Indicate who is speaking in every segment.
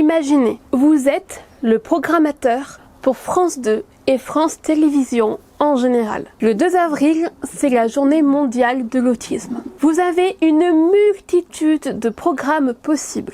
Speaker 1: Imaginez, vous êtes le programmateur pour France 2 et France Télévisions en général. Le 2 avril, c'est la journée mondiale de l'autisme. Vous avez une multitude de programmes possibles.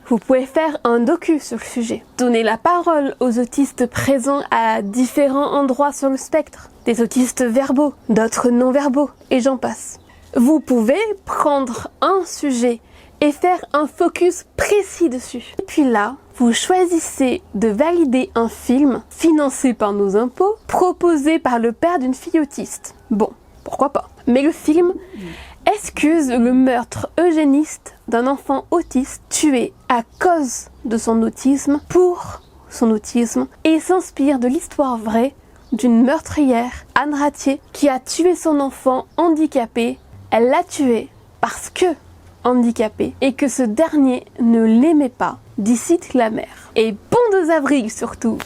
Speaker 1: Vous pouvez faire un docu sur le sujet, donner la parole aux autistes présents à différents endroits sur le spectre, des autistes verbaux, d'autres non-verbaux, et j'en passe. Vous pouvez prendre un sujet et faire un focus précis dessus. Et puis là, vous choisissez de valider un film financé par nos impôts, proposé par le père d'une fille autiste. Bon, pourquoi pas. Mais le film excuse le meurtre eugéniste d'un enfant autiste tué à cause de son autisme, pour son autisme, et s'inspire de l'histoire vraie d'une meurtrière, Anne Ratier, qui a tué son enfant handicapé. Elle l'a tué parce que handicapé et que ce dernier ne l'aimait pas, dit la mère. Et bon 2 avril surtout.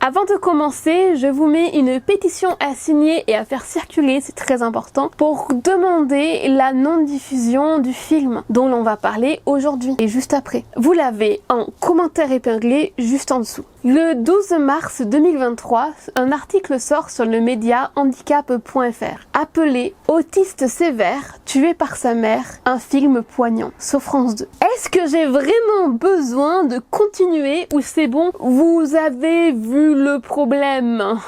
Speaker 1: Avant de commencer, je vous mets une pétition à signer et à faire circuler, c'est très important, pour demander la non-diffusion du film dont l'on va parler aujourd'hui et juste après. Vous l'avez en commentaire épinglé juste en dessous. Le 12 mars 2023, un article sort sur le média handicap.fr appelé « Autiste sévère, tué par sa mère, un film poignant » sur France 2. Est-ce que j'ai vraiment besoin de continuer ou c'est bon, vous avez vu le problème?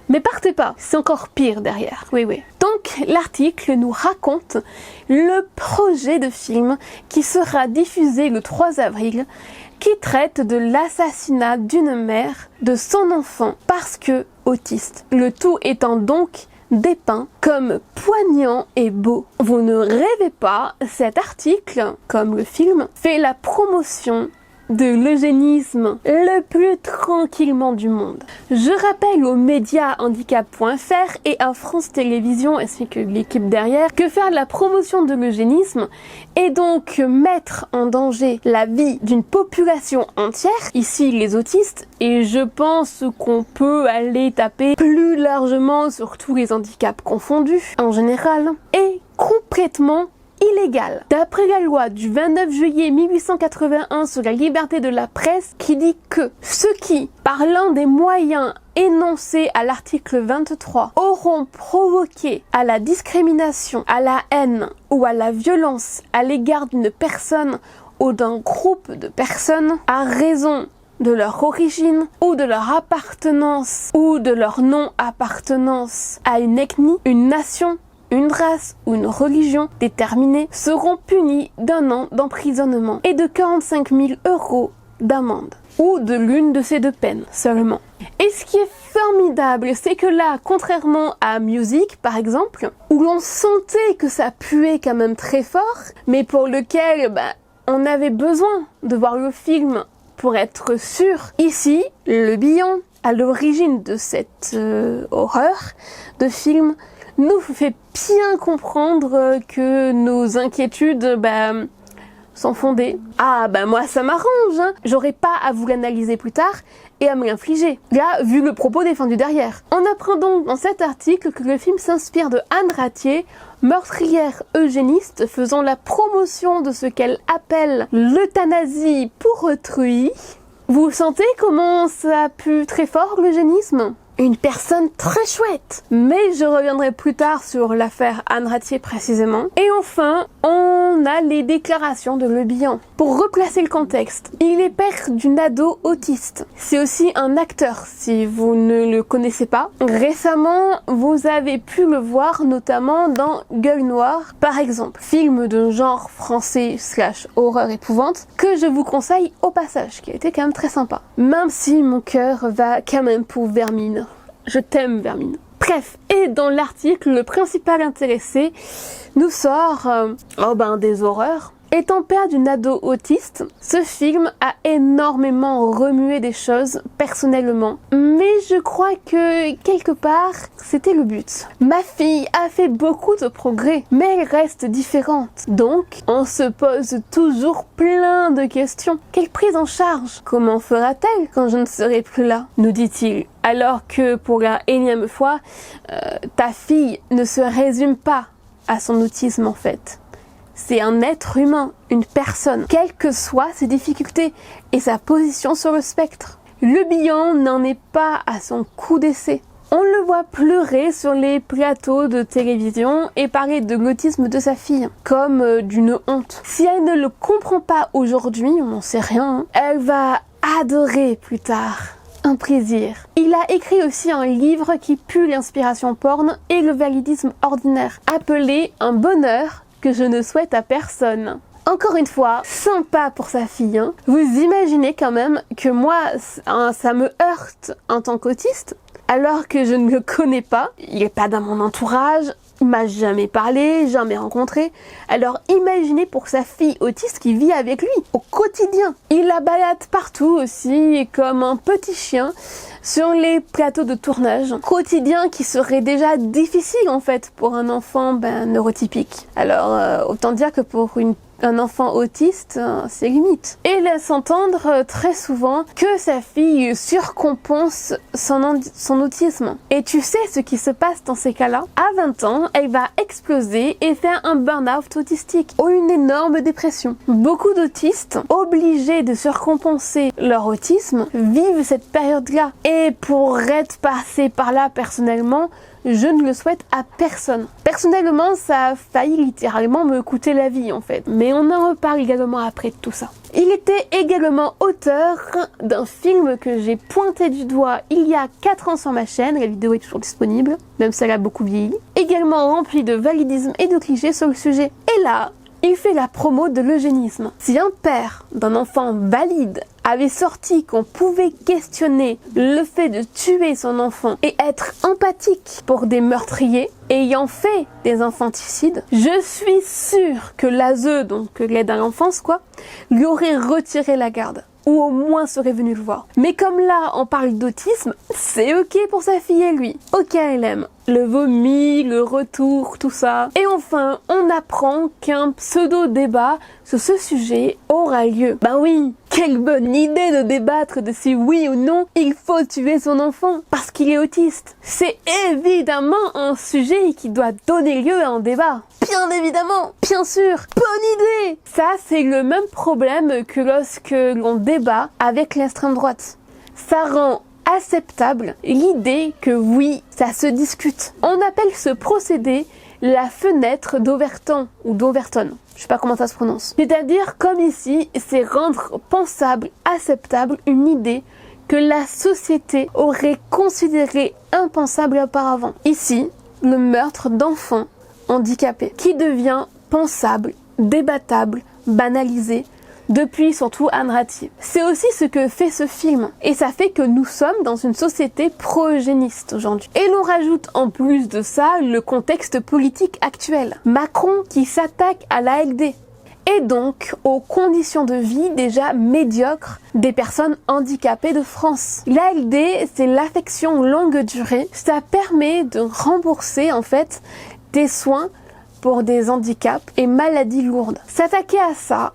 Speaker 1: Mais partez pas, c'est encore pire derrière. Oui. Donc l'article nous raconte le projet de film qui sera diffusé le 3 avril, qui traite de l'assassinat d'une mère de son enfant parce que autiste. Le tout étant donc dépeint comme poignant et beau. Vous ne rêvez pas, cet article, comme le film, fait la promotion de l'eugénisme le plus tranquillement du monde. Je rappelle aux médias handicap.fr et à France Télévisions ainsi que l'équipe derrière que faire la promotion de l'eugénisme et donc mettre en danger la vie d'une population entière, ici les autistes, et je pense qu'on peut aller taper plus largement sur tous les handicaps confondus en général, est complètement illégal. D'après la loi du 29 juillet 1881 sur la liberté de la presse qui dit que ceux qui, par l'un des moyens énoncés à l'article 23, auront provoqué à la discrimination, à la haine ou à la violence à l'égard d'une personne ou d'un groupe de personnes à raison de leur origine ou de leur appartenance ou de leur non-appartenance à une ethnie, une nation, une race ou une religion déterminée seront punis d'1 an d'emprisonnement et de 45 000 € d'amende, ou de l'une de ces deux peines seulement. Et ce qui est formidable, c'est que là, contrairement à Music par exemple, où l'on sentait que ça puait quand même très fort, mais pour lequel on avait besoin de voir le film pour être sûr, ici, Le Bihan, à l'origine de cette horreur de film, nous fait bien comprendre que nos inquiétudes sont fondées. Ah moi ça m'arrange, hein. J'aurais pas à vous l'analyser plus tard et à me l'infliger. Là, vu le propos défendu derrière. On apprend donc dans cet article que le film s'inspire de Anne Ratier, meurtrière eugéniste faisant la promotion de ce qu'elle appelle l'euthanasie pour autrui. Vous sentez comment ça pue très fort l'eugénisme ? Une personne très chouette. Mais je reviendrai plus tard sur l'affaire Anne Ratier précisément. Et enfin, on a les déclarations de Le Bihan. Pour replacer le contexte, il est père d'une ado autiste. C'est aussi un acteur, si vous ne le connaissez pas. Récemment, vous avez pu le voir notamment dans Gueule Noire, par exemple. Film de genre français / horreur épouvante, que je vous conseille au passage, qui a été quand même très sympa. Même si mon cœur va quand même pour Vermine. Je t'aime, Vermine. Bref, et dans l'article, le principal intéressé nous sort des horreurs. Étant père d'une ado autiste, ce film a énormément remué des choses personnellement, mais je crois que quelque part c'était le but. Ma fille a fait beaucoup de progrès, mais elle reste différente. Donc, on se pose toujours plein de questions. Quelle prise en charge? Comment fera-t-elle quand je ne serai plus là? Nous dit-il. Alors que pour la énième fois, ta fille ne se résume pas à son autisme en fait. C'est un être humain, une personne, quelles que soient ses difficultés et sa position sur le spectre. Le bilan n'en est pas à son coup d'essai. On le voit pleurer sur les plateaux de télévision et parler de l'autisme de sa fille, comme d'une honte. Si elle ne le comprend pas aujourd'hui, on n'en sait rien, elle va adorer plus tard. Un plaisir. Il a écrit aussi un livre qui pue l'inspiration porn et le validisme ordinaire, appelé Un bonheur que je ne souhaite à personne. Encore une fois, sympa pour sa fille. Hein. Vous imaginez quand même que moi, ça me heurte en tant qu'autiste, alors que je ne le connais pas. Il n'est pas dans mon entourage, il m'a jamais parlé, jamais rencontré. Alors imaginez pour sa fille autiste qui vit avec lui au quotidien. Il la balade partout aussi, comme un petit chien, sur les plateaux de tournage. Quotidien qui serait déjà difficile en fait pour un enfant neurotypique. Alors autant dire que pour un enfant autiste, c'est limite. Et laisse entendre très souvent que sa fille surcompense son autisme. Et tu sais ce qui se passe dans ces cas-là? À 20 ans, elle va exploser et faire un burn-out autistique ou une énorme dépression. Beaucoup d'autistes, obligés de surcompenser leur autisme, vivent cette période-là. Et pour être passé par là personnellement, je ne le souhaite à personne. Personnellement, ça a failli littéralement me coûter la vie en fait. Mais on en reparle également après de tout ça. Il était également auteur d'un film que j'ai pointé du doigt il y a 4 ans sur ma chaîne. La vidéo est toujours disponible, même si elle a beaucoup vieilli. Également rempli de validisme et de clichés sur le sujet. Et là, il fait la promo de l'eugénisme. Si un père d'un enfant valide avait sorti qu'on pouvait questionner le fait de tuer son enfant et être empathique pour des meurtriers ayant fait des infanticides, je suis sûre que l'ASE, donc l'aide à l'enfance lui aurait retiré la garde. Ou au moins serait venu le voir. Mais comme là, on parle d'autisme, c'est ok pour sa fille et lui. Ok, elle aime. Le vomi, le retour, tout ça. Et enfin, on apprend qu'un pseudo-débat sur ce sujet aura lieu. Ben oui, quelle bonne idée de débattre de si oui ou non il faut tuer son enfant parce qu'il est autiste. C'est évidemment un sujet qui doit donner lieu à un débat. Bien évidemment, bien sûr, bonne idée. Ça, c'est le même problème que lorsque l'on débat avec l'extrême droite. Ça rend acceptable l'idée que oui, ça se discute. On appelle ce procédé la fenêtre d'Overton ou d'Overton. Je sais pas comment ça se prononce. C'est-à-dire, comme ici, c'est rendre pensable, acceptable une idée que la société aurait considérée impensable auparavant. Ici, le meurtre d'enfants handicapés, qui devient pensable, débattable, banalisé, depuis surtout un narrative. C'est aussi ce que fait ce film. Et ça fait que nous sommes dans une société pro-eugéniste aujourd'hui. Et l'on rajoute en plus de ça le contexte politique actuel. Macron qui s'attaque à l'ALD. Et donc aux conditions de vie déjà médiocres des personnes handicapées de France. L'ALD, c'est l'affection longue durée. Ça permet de rembourser en fait des soins pour des handicaps et maladies lourdes. S'attaquer à ça,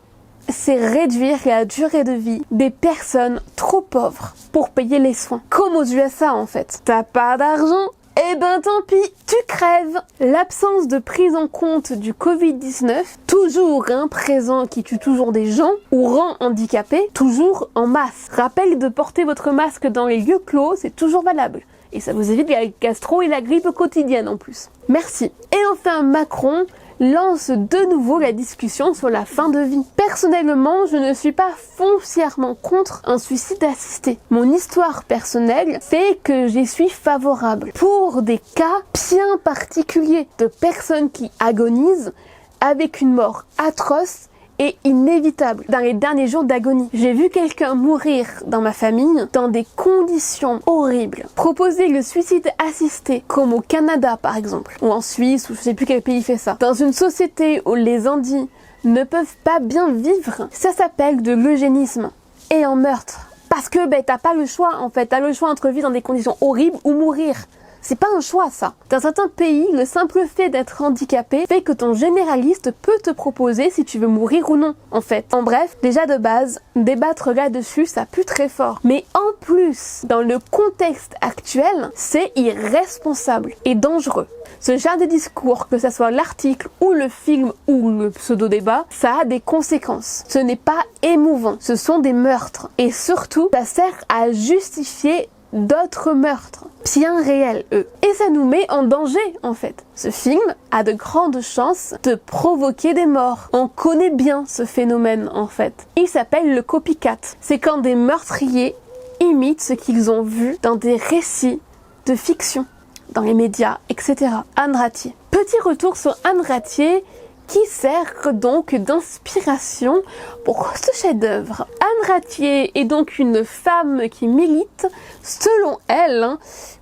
Speaker 1: c'est réduire la durée de vie des personnes trop pauvres pour payer les soins. Comme aux USA en fait. T'as pas d'argent? Eh ben tant pis, tu crèves. L'absence de prise en compte du Covid-19, toujours présent qui tue toujours des gens, ou rend handicapés, toujours en masse. Rappel de porter votre masque dans les lieux clos, c'est toujours valable. Et ça vous évite la gastro et la grippe quotidienne en plus. Merci. Et enfin Macron lance de nouveau la discussion sur la fin de vie. Personnellement, je ne suis pas foncièrement contre un suicide assisté. Mon histoire personnelle fait que j'y suis favorable. Pour des cas bien particuliers de personnes qui agonisent avec une mort atroce et inévitable dans les derniers jours d'agonie. J'ai vu quelqu'un mourir dans ma famille dans des conditions horribles. Proposer le suicide assisté, comme au Canada par exemple, ou en Suisse, ou je sais plus quel pays fait ça, dans une société où les handis ne peuvent pas bien vivre, ça s'appelle de l'eugénisme. Et en meurtre. Parce que t'as pas le choix en fait, t'as le choix entre vivre dans des conditions horribles ou mourir. C'est pas un choix, ça. Dans certains pays, le simple fait d'être handicapé fait que ton généraliste peut te proposer si tu veux mourir ou non, en fait. En bref, déjà de base, débattre là-dessus, ça pue très fort. Mais en plus, dans le contexte actuel, c'est irresponsable et dangereux. Ce genre de discours, que ce soit l'article ou le film ou le pseudo-débat, ça a des conséquences. Ce n'est pas émouvant, ce sont des meurtres. Et surtout, ça sert à justifier d'autres meurtres, bien réels eux. Et ça nous met en danger en fait. Ce film a de grandes chances de provoquer des morts. On connaît bien ce phénomène en fait. Il s'appelle le copycat. C'est quand des meurtriers imitent ce qu'ils ont vu dans des récits de fiction, dans les médias, etc. Anne Rattier. Petit retour sur Anne Rattier, qui sert donc d'inspiration pour ce chef-d'œuvre. Anne Rattier est donc une femme qui milite, selon elle,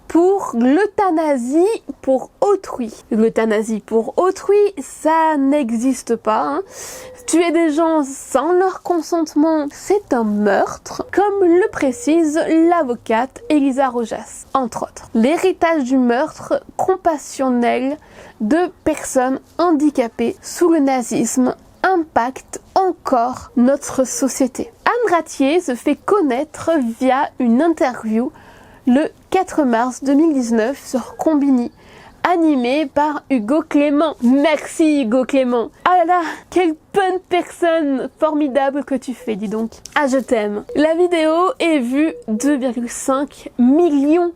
Speaker 1: pour l'euthanasie pour autrui. L'euthanasie pour autrui, ça n'existe pas. Tuer des gens sans leur consentement, c'est un meurtre, comme le précise l'avocate Elisa Rojas, entre autres. L'héritage du meurtre compassionnel de personnes handicapées sous le nazisme impacte encore notre société. Anne Rattier se fait connaître via une interview le 4 mars 2019 sur Combini, animée par Hugo Clément. Merci Hugo Clément. Ah là là, quelle bonne personne formidable que tu fais, dis donc. Ah, je t'aime. La vidéo est vue 2,5 millions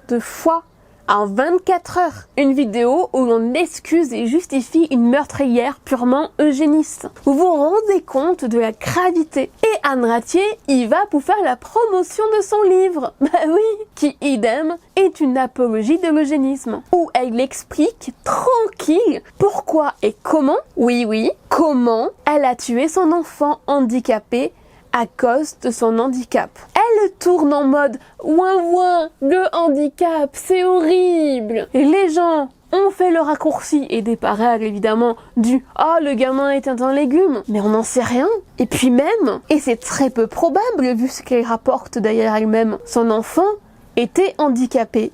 Speaker 1: de fois en 24 heures. Une vidéo où l'on excuse et justifie une meurtrière purement eugéniste. Vous vous rendez compte de la gravité. Et Anne Rattier y va pour faire la promotion de son livre. Bah oui, qui idem est une apologie de l'eugénisme. Où elle explique tranquille pourquoi et comment, oui, comment elle a tué son enfant handicapé à cause de son handicap. Elle tourne en mode ouin, le handicap, c'est horrible. Et les gens ont fait le raccourci et des parallèles évidemment du le gamin est un légume, mais on n'en sait rien. Et puis même, et c'est très peu probable vu ce qu'elle rapporte derrière elle-même, son enfant était handicapé.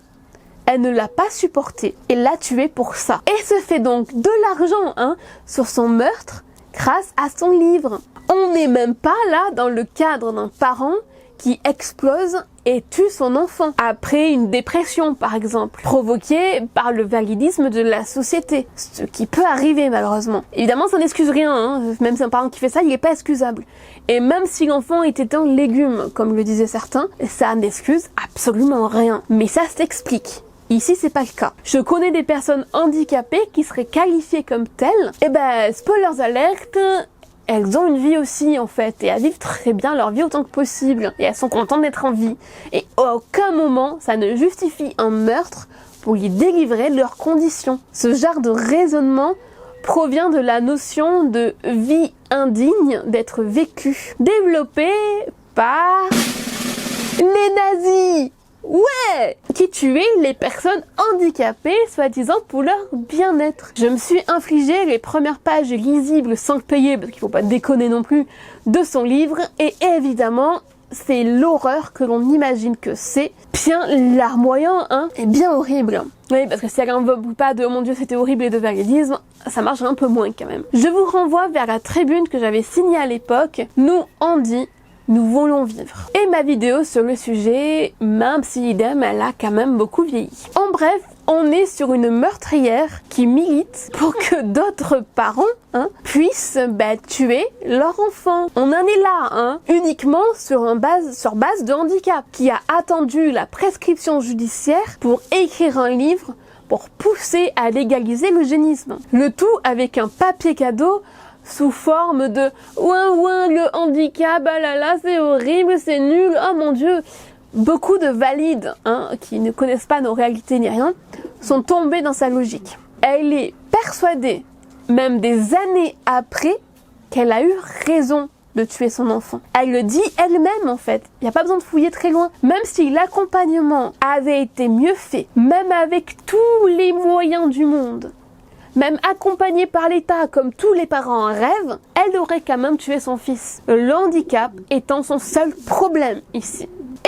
Speaker 1: Elle ne l'a pas supporté et l'a tué pour ça. Et se fait donc de l'argent sur son meurtre grâce à son livre. On n'est même pas là dans le cadre d'un parent qui explose et tue son enfant après une dépression par exemple, provoquée par le validisme de la société, ce qui peut arriver malheureusement. Évidemment ça n'excuse rien, même si un parent qui fait ça il n'est pas excusable. Et même si l'enfant était un légume, comme le disaient certains, ça n'excuse absolument rien. Mais ça s'explique. Ici, c'est pas le cas. Je connais des personnes handicapées qui seraient qualifiées comme telles. Et spoilers alert, elles ont une vie aussi en fait, et elles vivent très bien leur vie autant que possible, et elles sont contentes d'être en vie. Et à aucun moment, ça ne justifie un meurtre pour les délivrer de leurs conditions. Ce genre de raisonnement provient de la notion de vie indigne d'être vécue, développée par les nazis. Ouais, qui tuaient les personnes handicapées, soi-disant pour leur bien-être. Je me suis infligé les premières pages lisibles sans le payer, parce qu'il faut pas déconner non plus, de son livre, et évidemment, c'est l'horreur que l'on imagine que c'est. Bien larmoyant, et bien horrible. Oui, parce que si elle invoque pas de « oh mon Dieu, c'était horrible » et de validisme, ça marche un peu moins quand même. Je vous renvoie vers la tribune que j'avais signée à l'époque, Nous on dit nous voulons vivre. Et ma vidéo sur le sujet, même si idem, elle a quand même beaucoup vieilli. En bref, on est sur une meurtrière qui milite pour que d'autres parents puissent tuer leur enfant. On en est là, uniquement sur base de handicap, qui a attendu la prescription judiciaire pour écrire un livre pour pousser à légaliser l'eugénisme. Le tout avec un papier cadeau sous forme de ouin le handicap, ah là là c'est horrible, c'est nul, oh mon Dieu. Beaucoup de valides qui ne connaissent pas nos réalités ni rien sont tombés dans sa logique. Elle est persuadée, même des années après, qu'elle a eu raison de tuer son enfant. Elle le dit elle-même en fait, il n'y a pas besoin de fouiller très loin. Même si l'accompagnement avait été mieux fait, même avec tous les moyens du monde, même accompagnée par l'État comme tous les parents en rêvent, elle aurait quand même tué son fils. Le handicap étant son seul problème ici.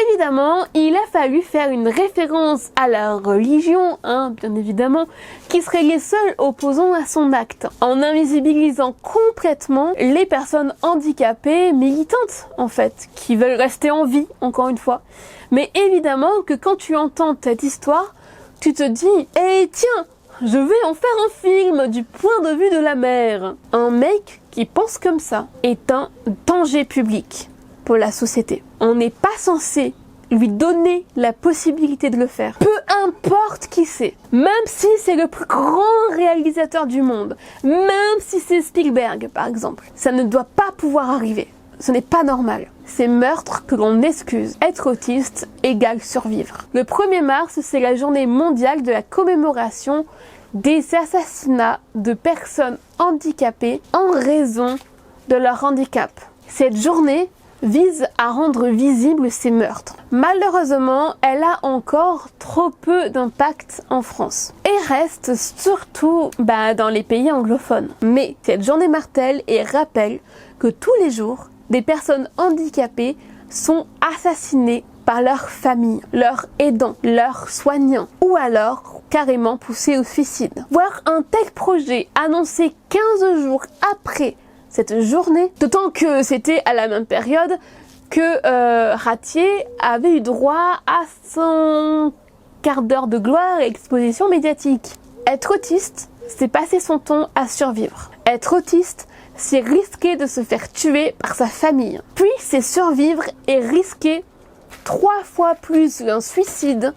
Speaker 1: Évidemment, il a fallu faire une référence à la religion, bien évidemment, qui serait les seuls opposants à son acte, en invisibilisant complètement les personnes handicapées militantes, en fait, qui veulent rester en vie, encore une fois. Mais évidemment que quand tu entends cette histoire, tu te dis « Eh tiens, je vais en faire un film du point de vue de la mère ». Un mec qui pense comme ça est un danger public pour la société. On n'est pas censé lui donner la possibilité de le faire. Peu importe qui c'est, même si c'est le plus grand réalisateur du monde, même si c'est Spielberg par exemple, ça ne doit pas pouvoir arriver. Ce n'est pas normal. C'est meurtre que l'on excuse. Être autiste égale survivre. Le 1er mars, c'est la journée mondiale de la commémoration des assassinats de personnes handicapées en raison de leur handicap. Cette journée vise à rendre visibles ces meurtres. Malheureusement, elle a encore trop peu d'impact en France et reste surtout dans les pays anglophones. Mais cette journée martèle et rappelle que tous les jours, des personnes handicapées sont assassinées par leur famille, leurs aidants, leurs soignants, ou alors carrément poussées au suicide. Voir un tel projet annoncé 15 jours après cette journée, d'autant que c'était à la même période que Ratier avait eu droit à son quart d'heure de gloire et exposition médiatique. Être autiste, c'est passer son temps à survivre. Être autiste, c'est risquer de se faire tuer par sa famille. Puis c'est survivre et risquer 3 fois plus qu'un suicide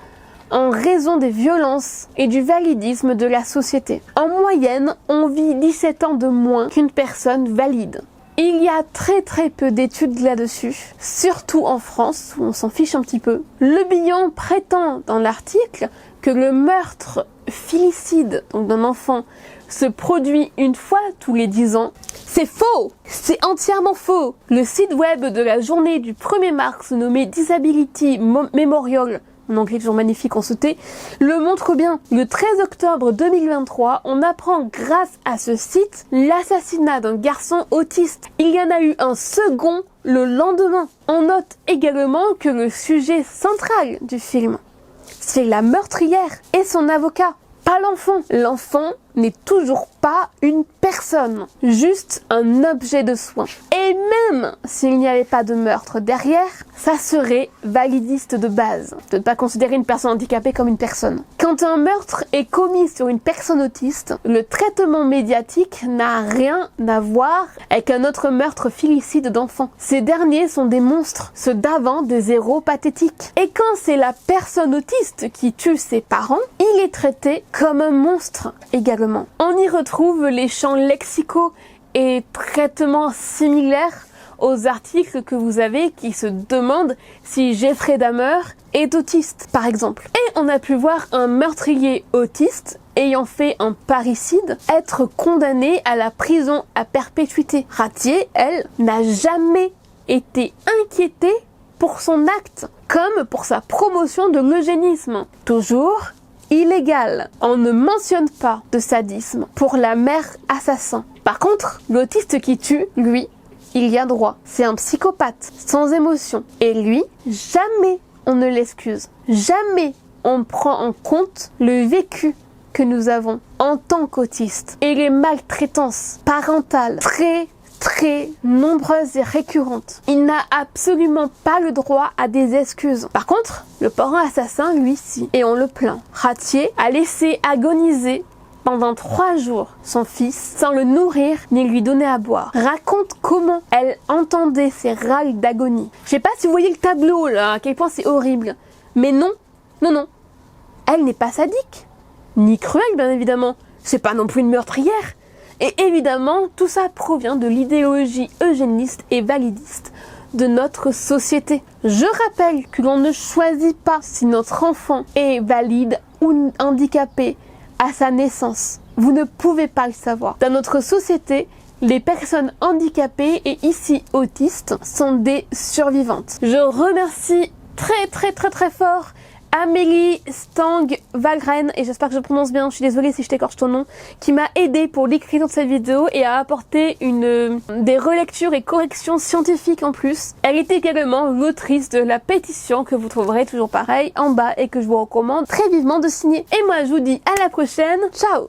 Speaker 1: en raison des violences et du validisme de la société. En moyenne, on vit 17 ans de moins qu'une personne valide. Il y a très peu d'études là-dessus, surtout en France où on s'en fiche un petit peu. Le Bihan prétend dans l'article que le meurtre filicide d'un enfant se produit une fois tous les 10 ans. C'est faux! C'est entièrement faux! Le site web de la journée du 1er mars nommé Disability Memorial, en anglais toujours magnifique en sauté, le montre bien. Le 13 octobre 2023, on apprend grâce à ce site l'assassinat d'un garçon autiste. Il y en a eu un second le lendemain. On note également que le sujet central du film, c'est la meurtrière et son avocat, pas l'enfant. L'enfant n'est toujours pas une personne, juste un objet de soin. Et même s'il n'y avait pas de meurtre derrière, ça serait validiste de base, de ne pas considérer une personne handicapée comme une personne. Quand un meurtre est commis sur une personne autiste, le traitement médiatique n'a rien à voir avec un autre meurtre filicide d'enfant. Ces derniers sont des monstres, ceux d'avant des héros pathétiques. Et quand c'est la personne autiste qui tue ses parents, il est traité comme un monstre également. On y retrouve les champs lexicaux et traitements similaires aux articles que vous avez qui se demandent si Jeffrey Dahmer est autiste, par exemple. Et on a pu voir un meurtrier autiste ayant fait un parricide être condamné à la prison à perpétuité. Ratier, elle, n'a jamais été inquiétée pour son acte, comme pour sa promotion de l'eugénisme. Toujours illégal. On ne mentionne pas de sadisme pour la mère assassin. Par contre, l'autiste qui tue, lui, il y a droit. C'est un psychopathe, sans émotion. Et lui, jamais on ne l'excuse. Jamais on prend en compte le vécu que nous avons en tant qu'autistes. Et les maltraitances parentales très nombreuses et récurrentes. Il n'a absolument pas le droit à des excuses. Par contre, le parent assassin, lui, si. Et on le plaint. Ratier a laissé agoniser pendant 3 jours son fils sans le nourrir ni lui donner à boire. Raconte comment elle entendait ses râles d'agonie. Je sais pas si vous voyez le tableau là, à quel point c'est horrible. Mais non. Elle n'est pas sadique. Ni cruelle, bien évidemment. C'est pas non plus une meurtrière. Et évidemment, tout ça provient de l'idéologie eugéniste et validiste de notre société. Je rappelle que l'on ne choisit pas si notre enfant est valide ou handicapé à sa naissance. Vous ne pouvez pas le savoir. Dans notre société, les personnes handicapées et ici autistes sont des survivantes. Je remercie très fort Amélie Stang Valgren, et j'espère que je prononce bien, je suis désolée si je t'écorche ton nom, qui m'a aidé pour l'écriture de cette vidéo et a apporté des relectures et corrections scientifiques en plus. Elle est également l'autrice de la pétition que vous trouverez toujours pareil en bas et que je vous recommande très vivement de signer. Et moi je vous dis à la prochaine, ciao!